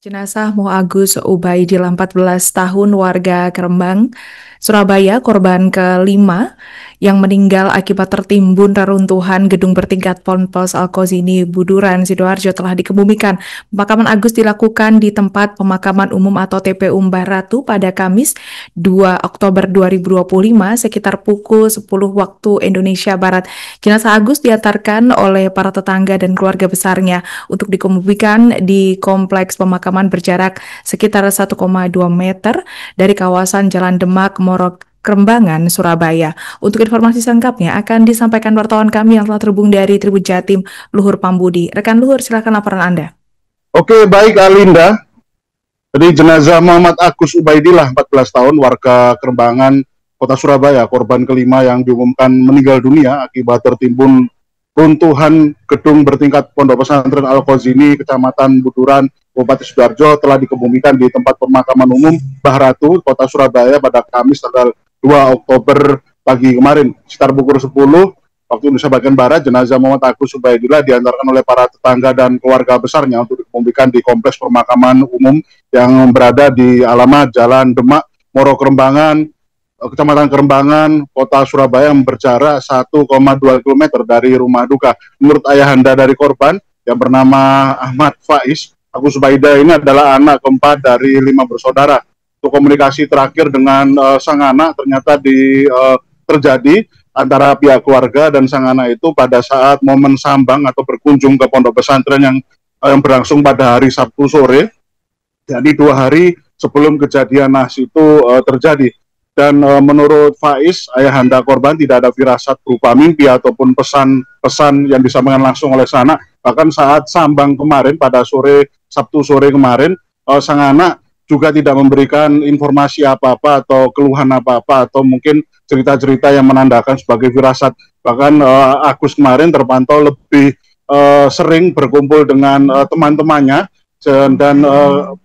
Jenazah Mo Agus Ubaidillah 14 tahun warga Kerembang, Surabaya, korban kelima yang meninggal akibat tertimbun reruntuhan gedung bertingkat Ponpes Al-Kozini, Buduran, Sidoarjo telah dikebumikan. Pemakaman Agus dilakukan di tempat pemakaman umum atau TPU Mbah Ratu pada Kamis 2 Oktober 2025 sekitar pukul 10 waktu Indonesia Barat. Jenazah Agus diantarkan oleh para tetangga dan keluarga besarnya untuk dikebumikan di kompleks pemakaman berjarak sekitar 1,2 meter dari kawasan Jalan Demak, Kerembangan, Surabaya. Untuk informasi selengkapnya akan disampaikan wartawan kami yang telah terhubung dari Tribun Jatim, Luhur Pambudi. Rekan Luhur, silakan laporan Anda. Oke, baik Alinda. Jadi jenazah Muhammad Agus Ubaidillah, 14 tahun, warga Kerembangan, Kota Surabaya, korban kelima yang diumumkan meninggal dunia akibat tertimbun runtuhan gedung bertingkat Pondok Pesantren Al-Kozini, Kecamatan Buduran, Kabupaten Sidoarjo telah dikebumikan di tempat pemakaman umum Mbah Ratu, Kota Surabaya pada Kamis tanggal 2 Oktober pagi kemarin. Sekitar pukul 10 waktu Indonesia bagian Barat, jenazah Muhammad Agus Ubaidillah diantarkan oleh para tetangga dan keluarga besarnya untuk dikebumikan di kompleks pemakaman umum yang berada di alamat Jalan Demak, Kerembangan, Kecamatan Kerembangan, Kota Surabaya, yang berjarak 1,2 km dari rumah duka. Menurut ayahanda dari korban yang bernama Ahmad Faiz, Agus Ubaidillah ini adalah anak keempat dari 5 bersaudara. Untuk komunikasi terakhir dengan sang anak ternyata terjadi antara pihak keluarga dan sang anak itu pada saat momen sambang atau berkunjung ke pondok pesantren yang berlangsung pada hari Sabtu sore. Jadi 2 hari sebelum kejadian nahas itu terjadi. Dan menurut Faiz, ayahanda korban tidak ada firasat berupa mimpi ataupun pesan-pesan yang disampaikan langsung oleh sang anak. Bahkan saat sambang kemarin pada Sabtu sore kemarin, sang anak juga tidak memberikan informasi apa-apa atau keluhan apa-apa atau mungkin cerita-cerita yang menandakan sebagai firasat. Bahkan Agus kemarin terpantau lebih sering berkumpul dengan teman-temannya dan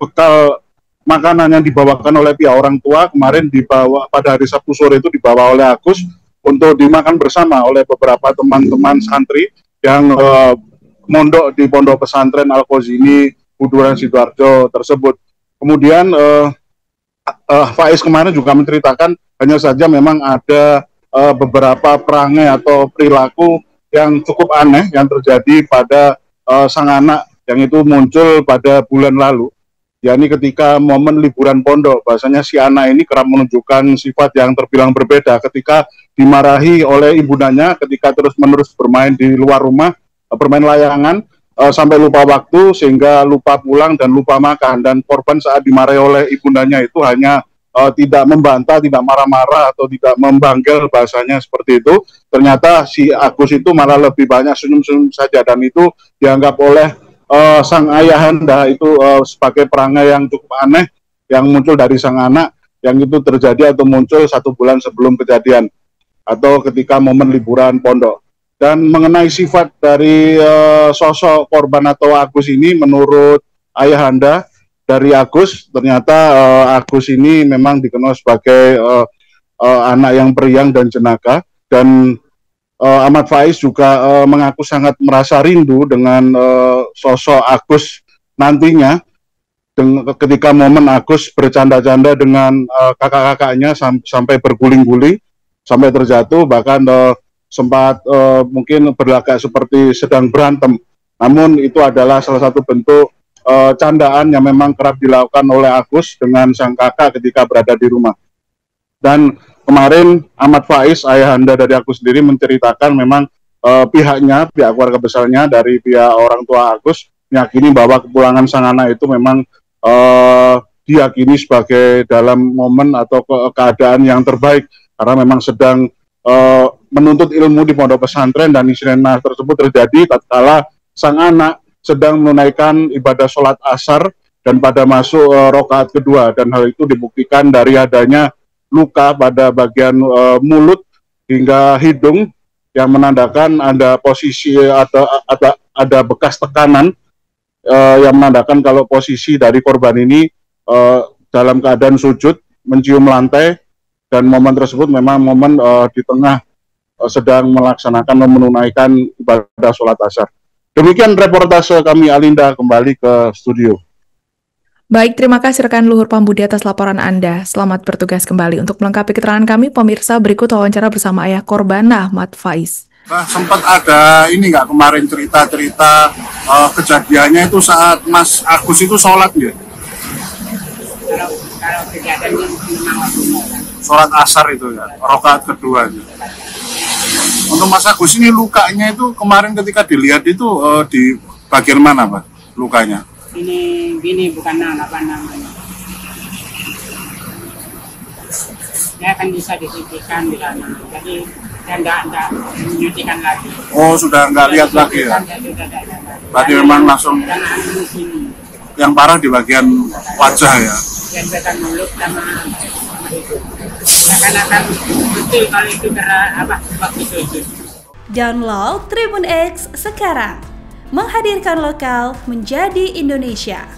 bekal makanan yang dibawakan oleh pihak orang tua kemarin dibawa pada hari Sabtu sore itu dibawa oleh Agus untuk dimakan bersama oleh beberapa teman-teman santri yang mondok di Pondok Pesantren Al-Kozini, Buduran, Sidoarjo tersebut. Kemudian Faiz kemarin juga menceritakan hanya saja memang ada beberapa perangai atau perilaku yang cukup aneh yang terjadi pada sang anak yang itu muncul pada bulan lalu. Yakni ketika momen liburan pondok, bahasanya si anak ini kerap menunjukkan sifat yang terbilang berbeda ketika dimarahi oleh ibundanya ketika terus-menerus bermain di luar rumah, bermain layangan, sampai lupa waktu sehingga lupa pulang dan lupa makan. Dan korban saat dimarahi oleh ibundanya itu hanya tidak membantah, tidak marah-marah atau tidak membanggel, bahasanya seperti itu. Ternyata si Agus itu malah lebih banyak senyum-senyum saja, dan itu dianggap oleh sang ayahanda itu sebagai perangai yang cukup aneh yang muncul dari sang anak, yang itu terjadi atau muncul 1 bulan sebelum kejadian atau ketika momen liburan pondok. Dan mengenai sifat dari sosok korban atau Agus ini, menurut ayahanda dari Agus, ternyata Agus ini memang dikenal sebagai anak yang periang dan jenaka. Dan Ahmad Faiz juga mengaku sangat merasa rindu dengan sosok Agus nantinya, ketika momen Agus bercanda-canda dengan kakak-kakaknya sampai berguling-guling, sampai terjatuh, bahkan sempat mungkin berlagak seperti sedang berantem. Namun itu adalah salah satu bentuk candaan yang memang kerap dilakukan oleh Agus dengan sang kakak ketika berada di rumah. Dan kemarin Ahmad Faiz, ayahanda dari Agus sendiri, menceritakan memang pihak keluarga besarnya dari pihak orang tua Agus meyakini bahwa kepulangan sang anak itu memang diyakini sebagai dalam momen atau keadaan yang terbaik, karena memang sedang menuntut ilmu di pondok pesantren, dan insiden tersebut terjadi tatkala sang anak sedang menunaikan ibadah sholat asar dan pada masuk rakaat kedua, dan hal itu dibuktikan dari adanya luka pada bagian mulut hingga hidung yang menandakan ada posisi atau ada bekas tekanan yang menandakan kalau posisi dari korban ini dalam keadaan sujud mencium lantai. Dan momen tersebut memang momen di tengah sedang melaksanakan dan menunaikan ibadah sholat asar. Demikian reportase kami, Alinda, kembali ke studio. Baik, terima kasih rekan Luhur Pambudi atas laporan Anda. Selamat bertugas kembali. Untuk melengkapi keterangan kami, pemirsa, berikut wawancara bersama ayah korban Ahmad Faiz. Sempat ada ini nggak kemarin cerita-cerita kejadiannya itu saat Mas Agus itu sholat ya? Kalau kejadiannya memang Sholat asar itu ya, rakaat kedua itu. Untuk Mas Agus ini lukanya itu kemarin ketika dilihat itu di bagian mana Pak lukanya? ini gini bukan apa namanya. Ya kan bisa disisihkan di sana. Jadi saya enggak menyutikan lagi. Oh sudah nggak lihat lagi ya? Berarti memang langsung yang parah di bagian wajah ya? Yang bagian mulut sama itu. Akan betul kalau itu karena apa waktu itu. Download Tribun X sekarang, menghadirkan lokal menjadi Indonesia.